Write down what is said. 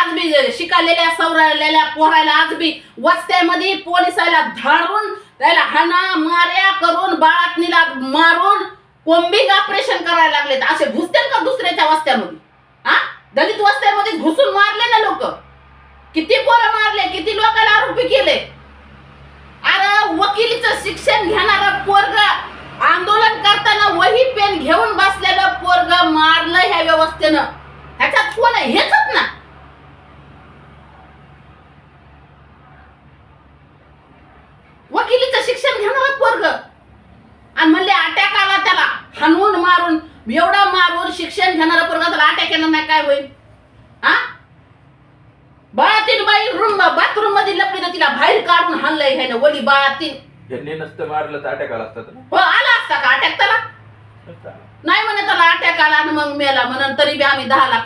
आज बी शिकालेल्या सवरलेल्या पोरायला आज बी वस्त्यामध्ये पोलिसाला धाडून त्याला हाना मार्या करून बाळातनीला मारून कोंबिंग ऑपरेशन करायला लागलेत. असे घुसतील का दुसऱ्याच्या वस्त्यामध्ये? हा, दलित वस्त्यामध्ये घुसून मारले ना लोक. किती पोरं मारले, किती लोकांना आरोपी केले. अरे वकिलीचं शिक्षण घेणारा पोरग आंदोलन करताना वही पेन घेऊन बसलेलं पोरग मारलं ह्या व्यवस्थेनं. ह्याच्यात कोण आहे? हेच ना. वकिलीचं शिक्षण घेणारा पोरग आणि म्हणले अटॅक आला त्याला हाणून मारून, एवढा मारून शिक्षण घेणारा पोरगा त्याला अटॅक येणार नाही काय होईल? हा, बाळातीन बाई रूम बाथरूम मध्ये लपली तर तिला बाहेर काढून हाणलंय ह्यानं. वली बाळातीन यांनी नसतं मारलं तर अटॅक आला असता. हो, आला असता का अटॅक त्याला? नाही म्हणे त्याला अटॅक आला आणि मग मेला म्हणून. तरी बी आम्ही 10 लाख